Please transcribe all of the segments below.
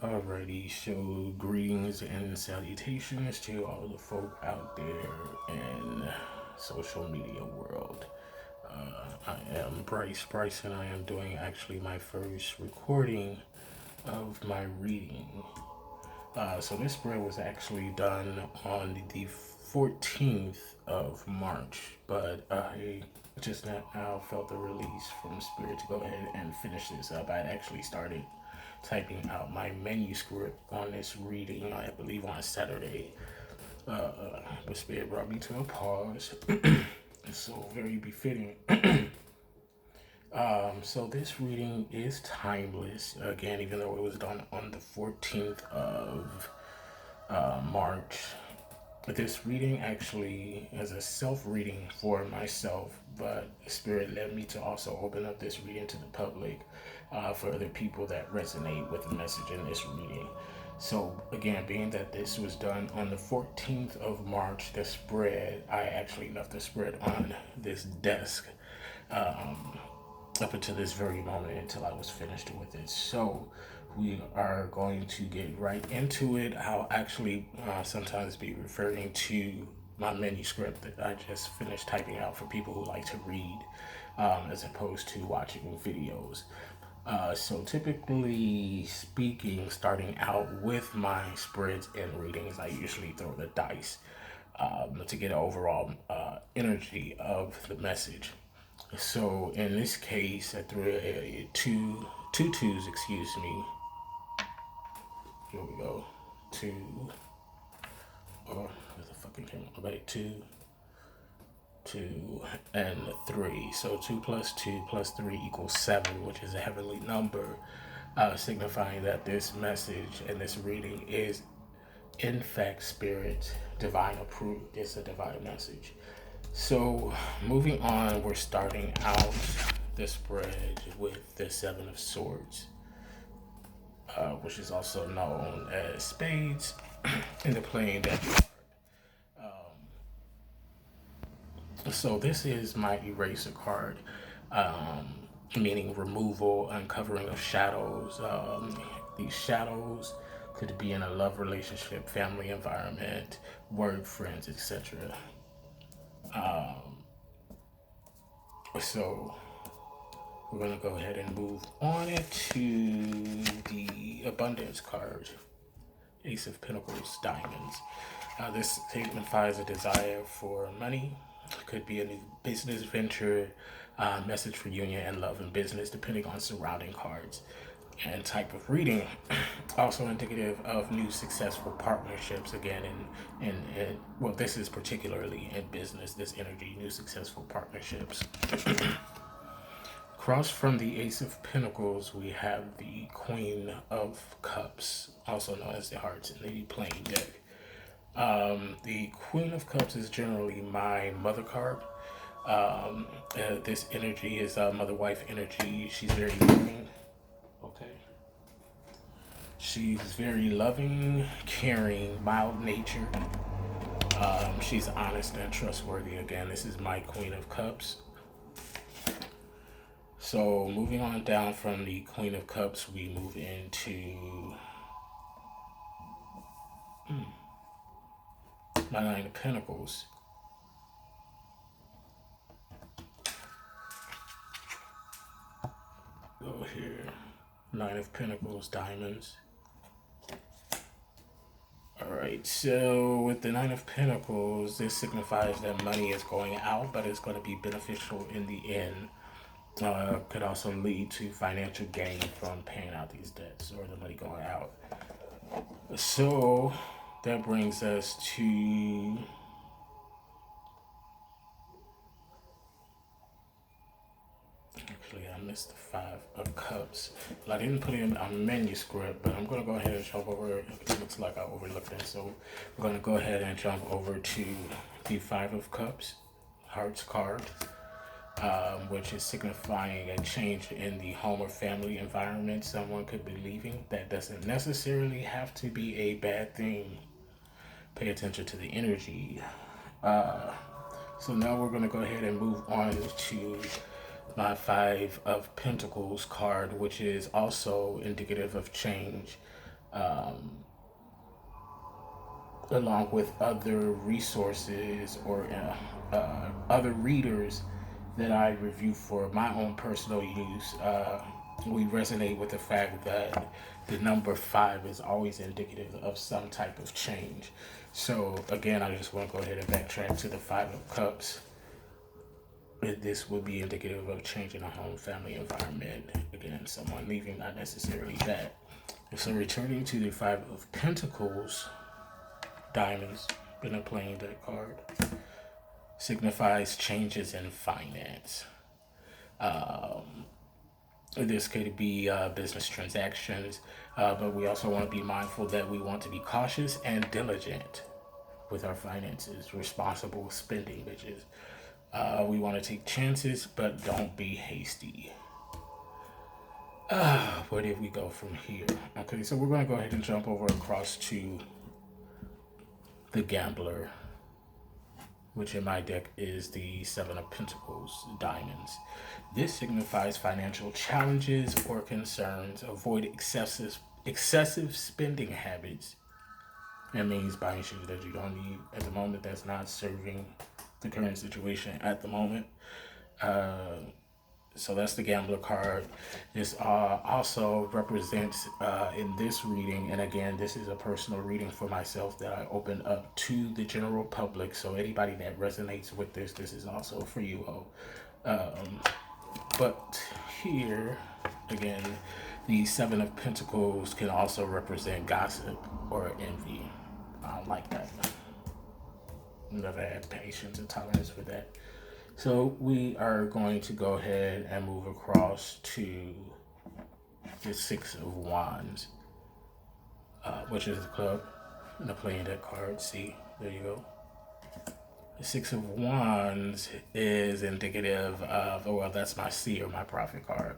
Alrighty, so greetings and salutations to all the folk out there in social media world. I am Bryce, and I am doing actually my first recording of my reading. So this spread was actually done on the 14th of March, but I just now felt the release from Spirit to go ahead and finish this up. I actually started typing out my manuscript on this reading, I believe on Saturday, but Spirit brought me to a pause. It's so very befitting. So this reading is timeless. Again, even though it was done on the 14th of March, this reading actually is a self-reading for myself, but Spirit led me to also open up this reading to the public for other people that resonate with the message in this reading. So again, being that this was done on the 14th of March, the spread, I actually left the spread on this desk up until this very moment until I was finished with it. So we are going to get right into it. I'll actually sometimes be referring to my manuscript that I just finished typing out for people who like to read as opposed to watching videos. So typically speaking, starting out with my spreads and readings, I usually throw the dice to get an overall energy of the message. So in this case, I threw two twos, excuse me. Here we go. Two, where's the fucking camera? Okay, two, and three. So 2 plus 2 plus 3 equals 7, which is a heavenly number, signifying that this message and this reading is, in fact, spirit, divine approved. It's a divine message. So, moving on, we're starting out the spread with the Seven of Swords, which is also known as Spades in the playing deck. So, this is my eraser card, meaning removal, uncovering of shadows. These shadows could be in a love relationship, family environment, work, friends, etc. So, we're going to go ahead and move on to the abundance card, Ace of Pentacles, Diamonds. This signifies a desire for money. It could be a new business venture, message for union and love and business, depending on surrounding cards and type of reading. Also indicative of new successful partnerships. Again, well, this is particularly in business. This energy, new successful partnerships. Across from the Ace of Pentacles, we have the Queen of Cups, also known as the Hearts in the playing deck. The Queen of Cups is generally my mother card. This energy is mother-wife energy. She's very loving. Okay. She's very loving, caring, mild-natured. She's honest and trustworthy. Again, this is my Queen of Cups. So moving on down from the Queen of Cups, we move into my Nine of Pentacles. Go here. Nine of Pentacles, Diamonds. Alright, so with the Nine of Pentacles, this signifies that money is going out, but it's going to be beneficial in the end. Could also lead to financial gain from paying out these debts or the money going out. So that brings us to actually I missed the Five of Cups. Well, I didn't put it in a manuscript, but I'm going to go ahead and jump over it. It looks like I overlooked it, so we're going to go ahead and jump over to the Five of Cups, Hearts card. Which is signifying a change in the home or family environment someone could be leaving. That doesn't necessarily have to be a bad thing. Pay attention to the energy. So now we're going to go ahead and move on to my Five of Pentacles card, which is also indicative of change. um, along with other resources or other readers that I review for my own personal use. We resonate with the fact that the number five is always indicative of some type of change. So, again, I just want to go ahead and backtrack to the Five of Cups. This would be indicative of change in a home, family environment. Again, someone leaving, not necessarily that. So, returning to the Five of Pentacles, diamonds in a playing deck card signifies changes in finance. This could be business transactions, but we also want to be mindful that we want to be cautious and diligent with our finances, responsible spending, bitches. We want to take chances, but don't be hasty. Where did we go from here? Okay, so we're going to go ahead and jump over across to the Gambler, which in my deck is the Seven of Pentacles, diamonds. This signifies financial challenges or concerns. Avoid excessive spending habits. That means buying shit that you don't need at the moment, that's not serving the current situation at the moment. So that's the Gambler card. This also represents in this reading, and again, this is a personal reading for myself that I open up to the general public. So anybody that resonates with this is also for you all. But here, again, the Seven of Pentacles can also represent gossip or envy. I don't like that. Never had patience and tolerance for that. So we are going to go ahead and move across to the Six of Wands, which is the club. And the playing that card. See, there you go. The Six of Wands is indicative of, oh, well, that's my seer, my prophet card.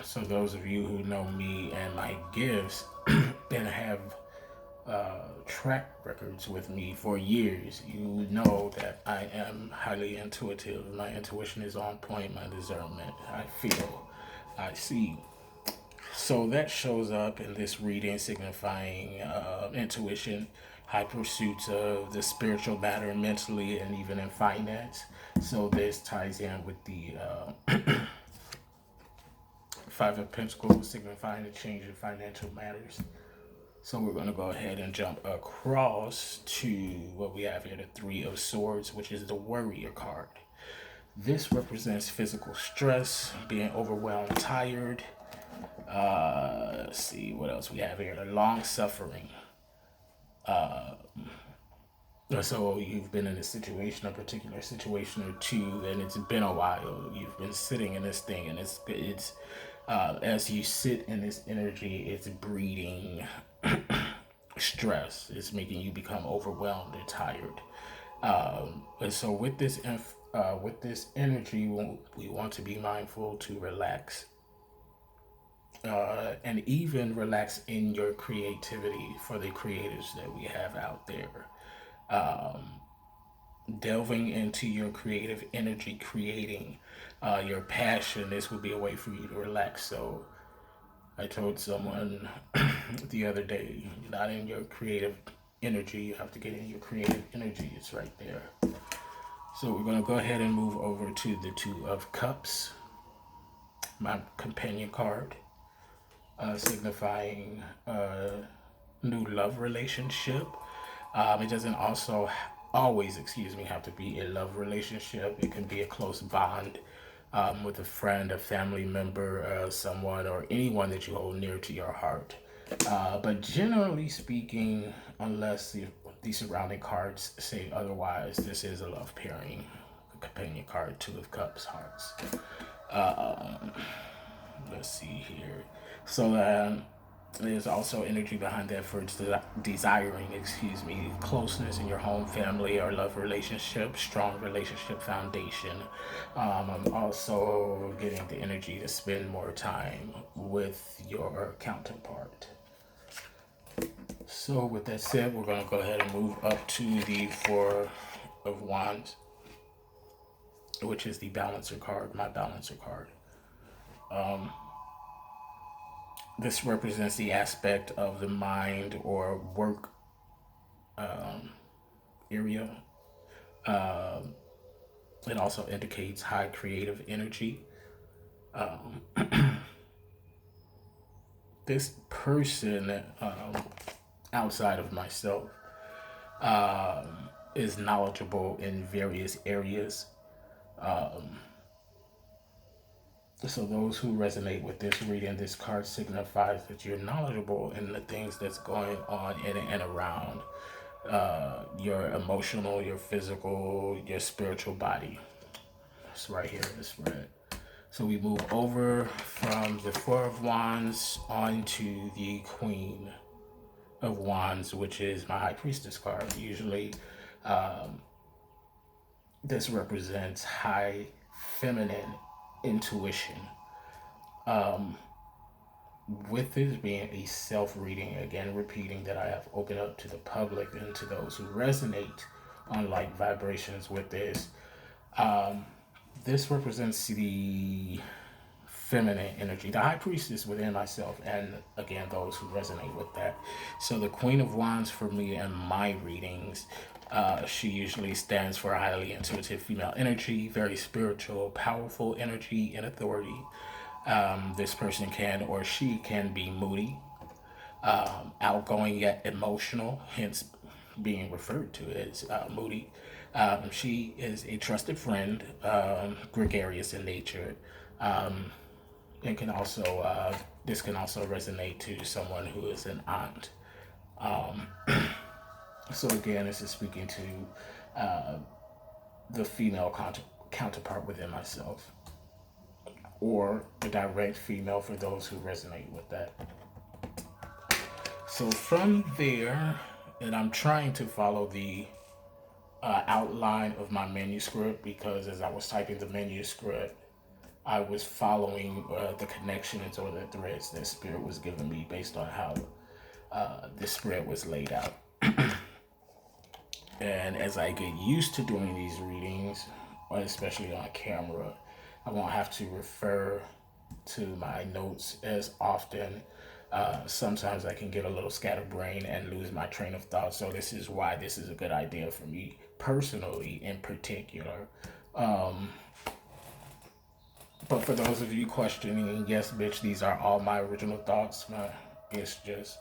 So those of you who know me and my gifts and have track records with me for years, you know that I am highly intuitive. My intuition is on point, my discernment. I feel, I see. So that shows up in this reading, signifying intuition, high pursuits of the spiritual matter mentally and even in finance. So this ties in with the Five of Pentacles, signifying a change in financial matters. So we're going to go ahead and jump across to what we have here, the Three of Swords, which is the Warrior card. This represents physical stress, being overwhelmed, tired. Let's see what else we have here. The long suffering. So you've been in a situation, a particular situation or two, and it's been a while. You've been sitting in this thing, and it's as you sit in this energy, it's breeding stress. It's making you become overwhelmed and tired. And so with this energy, we want to be mindful to relax, and even relax in your creativity for the creatives that we have out there. Delving into your creative energy, creating your passion, this would be a way for you to relax. So I told someone the other day, you're not in your creative energy, you have to get in your creative energy. It's right there. So we're going to go ahead and move over to the Two of Cups, my companion card, signifying new love relationship. It doesn't also always, have to be a love relationship. It can be a close bond with a friend, a family member, someone, or anyone that you hold near to your heart. But generally speaking, unless the surrounding cards say otherwise, this is a love pairing. A companion card, Two of Cups, Hearts. Let's see here. So there's also energy behind that for desiring, closeness in your home, family, or love relationship, strong relationship foundation. I'm also getting the energy to spend more time with your counterpart. So with that said, we're going to go ahead and move up to the Four of Wands, which is the Balancer card, my Balancer card. This represents the aspect of the mind or work area. Um, it also indicates high creative energy. Um, this person, outside of myself, is knowledgeable in various areas. Um, so those who resonate with this reading, this card signifies that you're knowledgeable in the things that's going on in and around your emotional, your physical, your spiritual body. It's right here in the spread. So we move over from the Four of Wands onto the Queen of Wands, which is my High Priestess card. Usually, um, this represents high feminine intuition. Um, with this being a self reading, again, repeating that I have opened up to the public and to those who resonate on like vibrations with this, um, this represents the feminine energy, the high priestess within myself, and again, those who resonate with that. So, the Queen of Wands for me and my readings, she usually stands for a highly intuitive female energy, very spiritual, powerful energy and authority. This person can or she can be moody, outgoing yet emotional, hence being referred to as moody. She is a trusted friend, gregarious in nature, um, and can also this can also resonate to someone who is an aunt. Um, so again, this is speaking to the female counterpart within myself, or the direct female for those who resonate with that. So from there, and I'm trying to follow the outline of my manuscript because as I was typing the manuscript, I was following the connections or the threads that Spirit was giving me based on how the spread was laid out. And as I get used to doing these readings, especially on camera, I won't have to refer to my notes as often. Sometimes I can get a little scatterbrained and lose my train of thought. So this is why this is a good idea for me personally, in particular. Um, but for those of you questioning, yes, bitch, these are all my original thoughts. It's just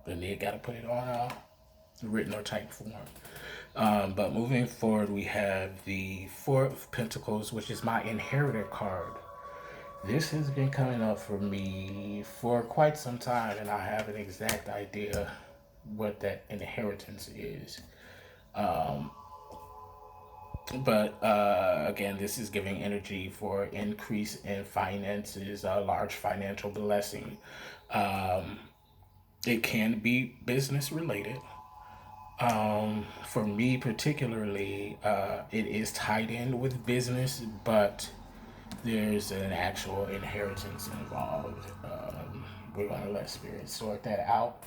the nigga got to put it on written or typed form. But moving forward, we have the Four of Pentacles, which is my inheritor card. This has been coming up for me for quite some time, and I have an exact idea what that inheritance is. Um, but again, this is giving energy for increase in finances, a large financial blessing. Um, it can be business related. For me particularly, it is tied in with business, but there's an actual inheritance involved. We're going to let Spirit sort that out.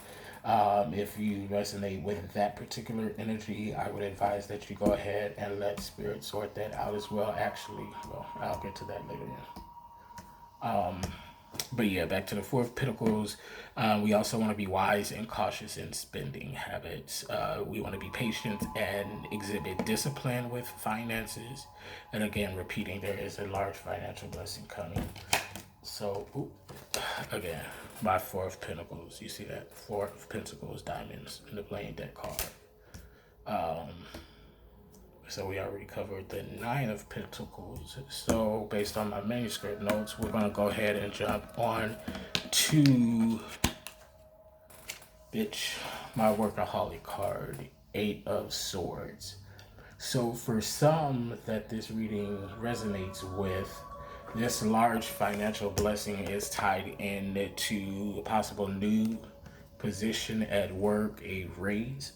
If you resonate with that particular energy, I would advise that you go ahead and let Spirit sort that out as well. Actually, well, I'll get to that later. But yeah, back to the Four of Pentacles. We also want to be wise and cautious in spending habits. We want to be patient and exhibit discipline with finances. And again, repeating, there is a large financial blessing coming. So, again, my Four of Pentacles. You see that? Four of Pentacles, diamonds in the playing deck card. Um, so we already covered the Nine of Pentacles. So based on my manuscript notes, we're going to go ahead and jump on to, bitch, my workaholic card, Eight of Swords. So for some that this reading resonates with, this large financial blessing is tied in to a possible new position at work, a raise.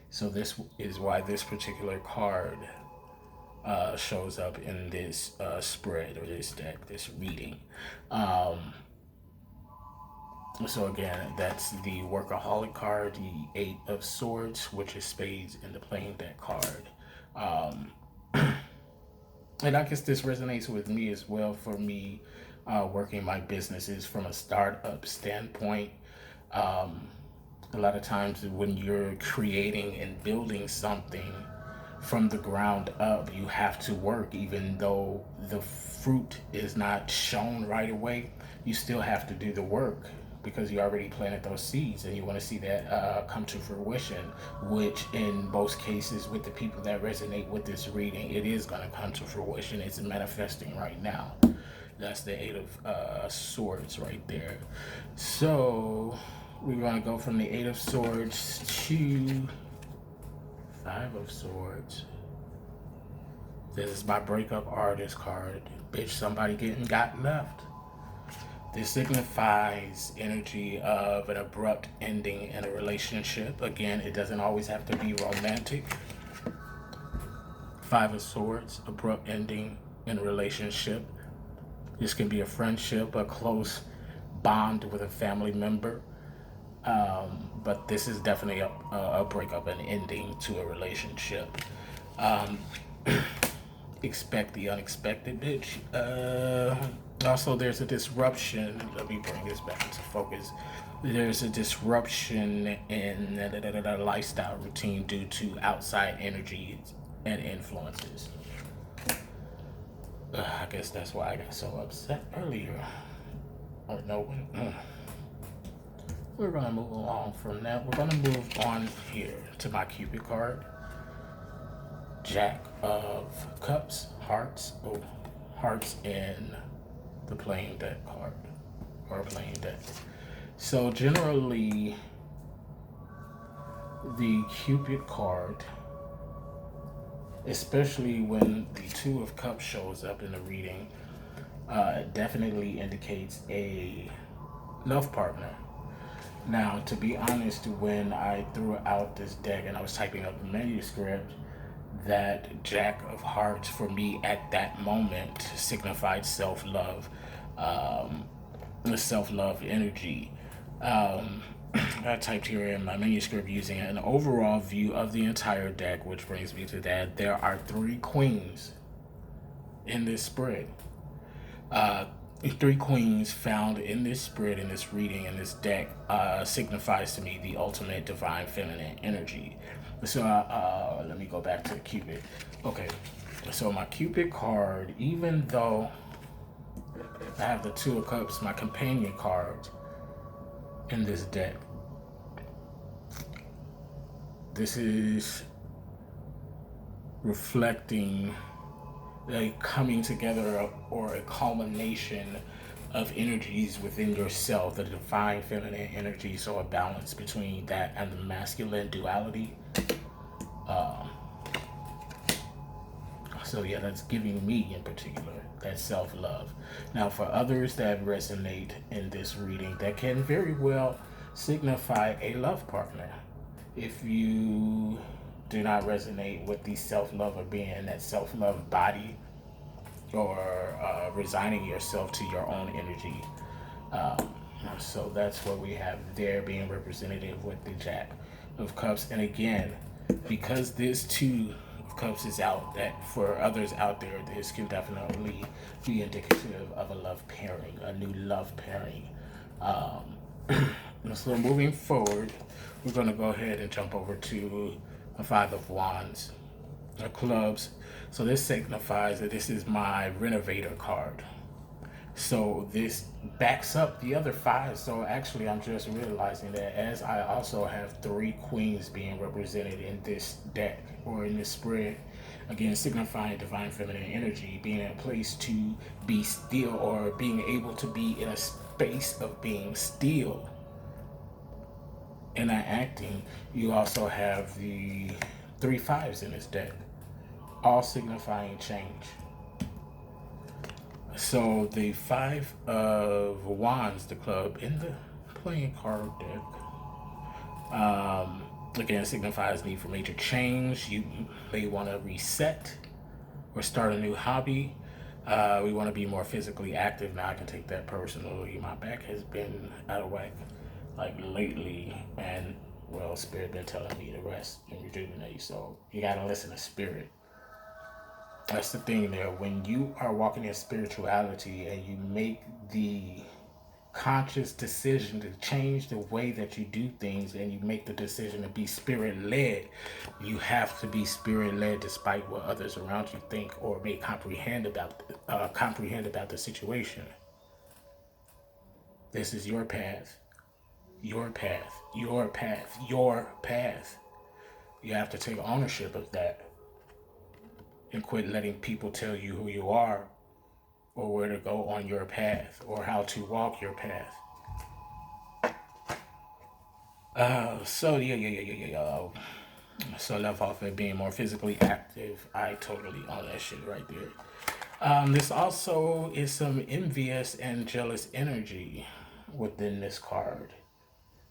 So this is why this particular card shows up in this spread or this deck, this reading. Um, so again, that's the workaholic card, the Eight of Swords, which is spades in the playing deck card. Um, and I guess this resonates with me as well. For me, working my businesses from a startup standpoint. Um, a lot of times when you're creating and building something from the ground up, you have to work, even though the fruit is not shown right away. You still have to do the work because you already planted those seeds and you want to see that come to fruition, which in most cases with the people that resonate with this reading, it is going to come to fruition. It's manifesting right now. That's the Eight of Swords right there. So we're going to go from the Eight of Swords to Five of Swords. This is my breakup artist card. Bitch, somebody getting got left. This signifies energy of an abrupt ending in a relationship. Again, it doesn't always have to be romantic. Five of Swords, abrupt ending in a relationship. This can be a friendship, a close bond with a family member. But this is definitely a breakup, an ending to a relationship. Um, expect the unexpected, bitch. Also, there's a disruption. Let me bring this back into focus. There's a disruption in the lifestyle routine due to outside energies and influences. I guess that's why I got so upset earlier. Or no, we're gonna move along from that. We're gonna move on here to my Cupid card. Jack of Cups, Hearts, Hearts in the playing deck card, or playing deck. So generally, the Cupid card, especially when the Two of Cups shows up in the reading, definitely indicates a love partner. Now, to be honest, when I threw out this deck and I was typing up the manuscript, that Jack of Hearts for me at that moment signified self-love, the self-love energy. I typed here in my manuscript using an overall view of the entire deck, which brings me to that there are three queens in this spread. Three queens found in this spread, in this reading, in this deck, signifies to me the ultimate divine feminine energy. So let me go back to the Cupid. Okay, so my Cupid card, even though I have the Two of Cups, my companion card in this deck, this is reflecting a coming together or a culmination of energies within yourself, the divine feminine energy, so a balance between that and the masculine duality. So yeah, that's giving me in particular that self-love. Now for others that resonate in this reading, that can very well signify a love partner. If you do not resonate with the self-love of being that self-love body, or resigning yourself to your own energy. So that's what we have there, being representative with the Jack of Cups. And again, because this Two of Cups is out, that for others out there, this can definitely be indicative of a love pairing, a new love pairing. So moving forward, we're going to go ahead and jump over to a Five of Wands, clubs. So this signifies that this is my renovator card. So this backs up the other five. So actually, I'm just realizing that as I also have three queens being represented in this deck or in this spread, again signifying divine feminine energy, being in a place to be still, or being able to be in a space of being still and not acting. You also have the three fives in this deck, all signifying change. So the Five of Wands, the club in the playing card deck, again signifies need for major change. You may want to reset or start a new hobby. We want to be more physically active. Now I can take that personally. My back has been out of whack like lately, and well, Spirit been telling me to rest and rejuvenate. So you gotta listen to Spirit. That's the thing there. When you are walking in spirituality and you make the conscious decision to change the way that you do things and you make the decision to be spirit led, you have to be spirit led despite what others around you think or may comprehend about the situation. This is your path, your path, your path, your path. You have to take ownership of that and quit letting people tell you who you are or where to go on your path or how to walk your path. So left off at being more physically active. I totally own that shit right there. This also is some envious and jealous energy within this card,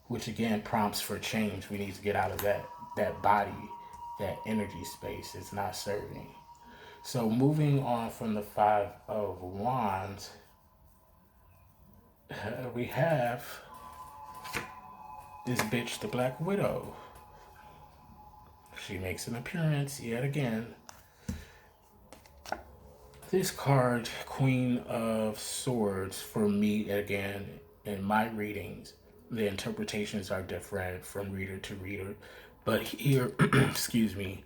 which again prompts for change. We need to get out of that body, that energy space. It's not serving. So moving on from the Five of Wands, we have this bitch, the Black Widow. She makes an appearance yet again. This card, Queen of Swords, for me, again, in my readings, the interpretations are different from reader to reader. But here, excuse me,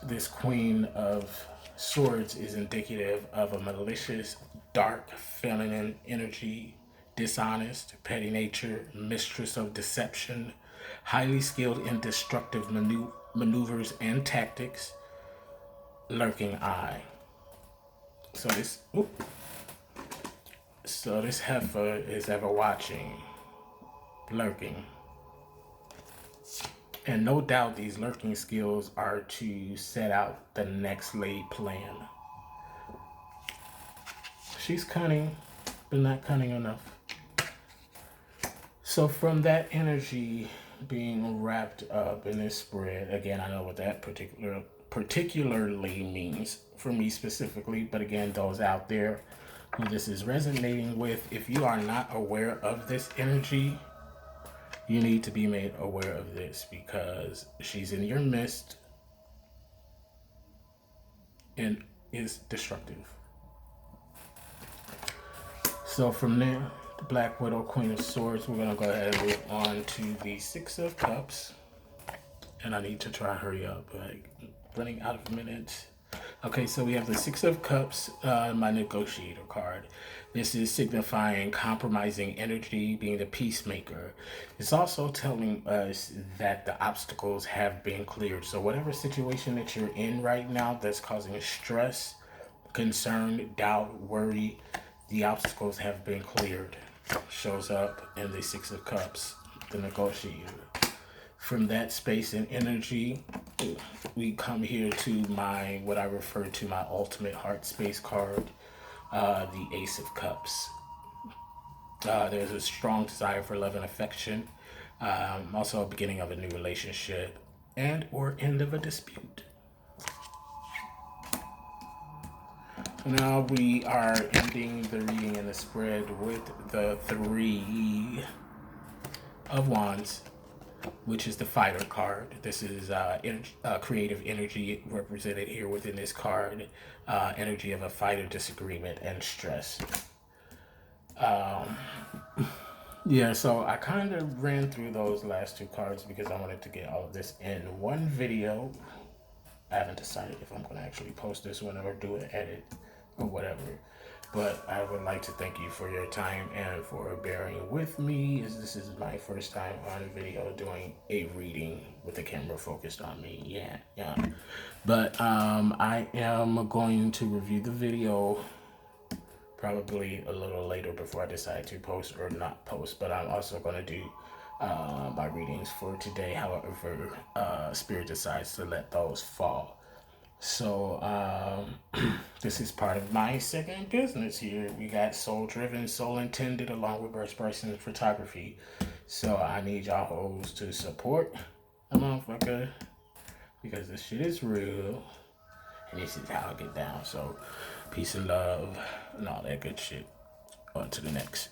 this Queen of Swords is indicative of a malicious, dark, feminine energy, dishonest, petty nature, mistress of deception, highly skilled in destructive maneuvers and tactics, lurking eye. So this heifer is ever watching, lurking. And no doubt these lurking skills are to set out the next laid plan. She's cunning, but not cunning enough. So from that energy being wrapped up in this spread, again, I know what that particularly means for me specifically, but again, those out there who this is resonating with, if you are not aware of this energy, you need to be made aware of this because she's in your midst and is destructive. So from there, the Black Widow, Queen of Swords, we're going to go ahead and move on to the Six of Cups. And I need to try hurry up, like running out of minutes. Okay, so we have the Six of Cups, my negotiator card. This is signifying compromising energy, being the peacemaker. It's also telling us that the obstacles have been cleared. So whatever situation that you're in right now that's causing stress, concern, doubt, worry, the obstacles have been cleared. Shows up in the Six of Cups, the negotiator. From that space and energy, we come here to what I refer to my ultimate heart space card, the Ace of Cups. There's a strong desire for love and affection, also a beginning of a new relationship, and or end of a dispute. Now we are ending the reading in the spread with the Three of Wands, which is the fighter card. This is creative energy represented here within this card. Energy of a fighter, disagreement, and stress. Yeah, so I kind of ran through those last two cards because I wanted to get all of this in one video. I haven't decided if I'm going to actually post this one or do an edit or whatever. But I would like to thank you for your time and for bearing with me, as this is my first time on video doing a reading with the camera focused on me. Yeah. But I am going to review the video probably a little later before I decide to post or not post. But I'm also going to do my readings for today. However, Spirit decides to let those fall. So this is part of my second business here. We got Soul Driven, Soul Intended, along with Bryce Bryson Photography. So I need y'all hoes to support a motherfucker because this shit is real. And this is how I get down. So peace and love and all that good shit. On to the next.